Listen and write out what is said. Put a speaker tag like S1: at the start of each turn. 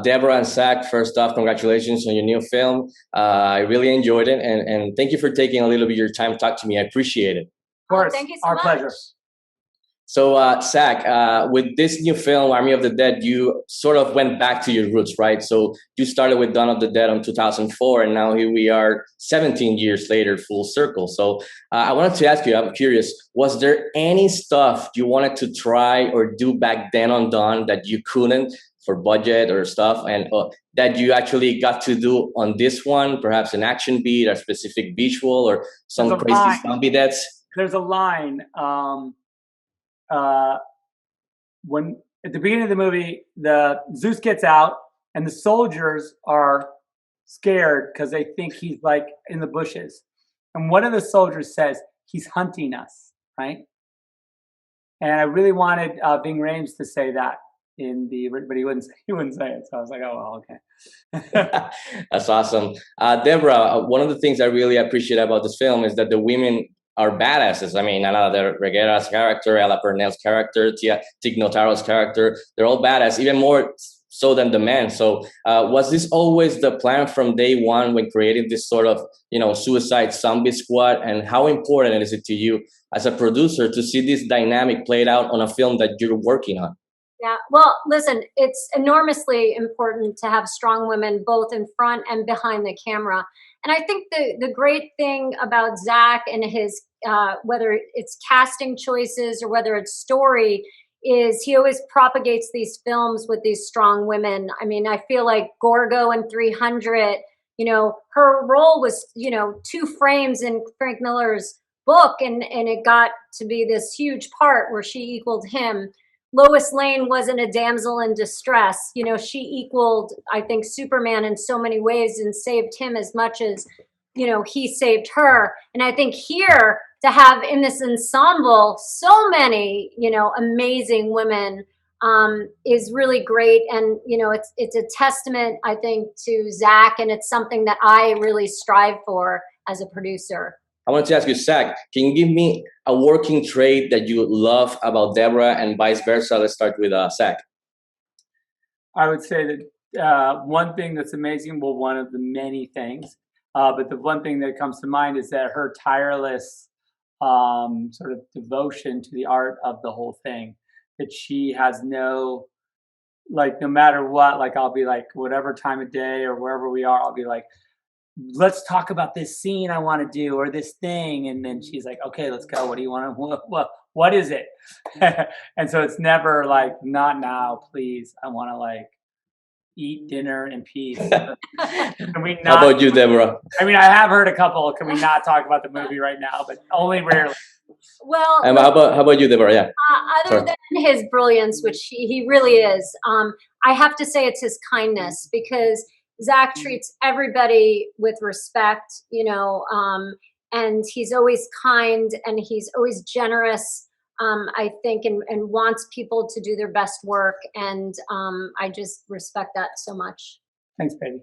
S1: Deborah and Zack, first off, congratulations on your new film. I really enjoyed it, and thank you for taking a little bit of your time to talk to me. I appreciate it.
S2: Of course,
S3: thank you so
S2: our
S3: much.
S2: pleasure.
S1: So, Zack, with this new film, Army of the Dead, you sort of went back to your roots, right? So you started with Dawn of the Dead in 2004, and now here we are 17 years later, full circle. So I wanted to ask you, I'm curious, was there any stuff you wanted to try or do back then on Dawn that you couldn't for budget or stuff, and that you actually got to do on this one, perhaps an action beat, a specific visual, or some crazy zombie deaths?
S2: There's a line. When at the beginning of the movie, the Zeus gets out and the soldiers are scared because they think he's like in the bushes. And one of the soldiers says, he's hunting us, right? And I really wanted Ving Rhames to say that but he wouldn't say it. So I was like, oh, well, okay.
S1: That's awesome. Deborah, one of the things I really appreciate about this film is that the women are badasses. I mean, Ana de Reguera's character, Ella Purnell's character, Tig Notaro's character, they're all badass, even more so than the men. So was this always the plan from day one when creating this sort of, suicide zombie squad? And how important is it to you as a producer to see this dynamic played out on a film that you're working on?
S3: Yeah, well, listen, it's enormously important to have strong women both in front and behind the camera. And I think the great thing about Zack and his, whether it's casting choices or whether it's story, is he always propagates these films with these strong women. I mean, I feel like Gorgo in 300, her role was, 2 frames in Frank Miller's book, and it got to be this huge part where she equaled him. Lois Lane wasn't a damsel in distress. She equaled, I think, Superman in so many ways and saved him as much as, he saved her. And I think here to have in this ensemble so many, amazing women is really great. And, it's a testament, I think, to Zack, and it's something that I really strive for as a producer.
S1: I wanted to ask you, Zack, can you give me a working trait that you love about Deborah and vice versa? Let's start with Zack.
S2: I would say that one thing that's amazing, well, one of the many things, but the one thing that comes to mind is that her tireless sort of devotion to the art of the whole thing, that she has no matter what, I'll be like, whatever time of day or wherever we are, I'll be like, let's talk about this scene I want to do or this thing. And then she's like, okay, let's go. What do you want to, what is it? And so it's never like, not now, please. I want to eat dinner in peace. Can we not?
S1: How about you, Deborah?
S2: I mean, I have heard a couple. Can we not talk about the movie right now? But only rarely.
S3: Well,
S1: how about you, Deborah? Yeah.
S3: Other than his brilliance, which he really is, I have to say it's his kindness, because Zack treats everybody with respect, and he's always kind and he's always generous, I think, and wants people to do their best work. And I just respect that so much.
S2: Thanks, baby.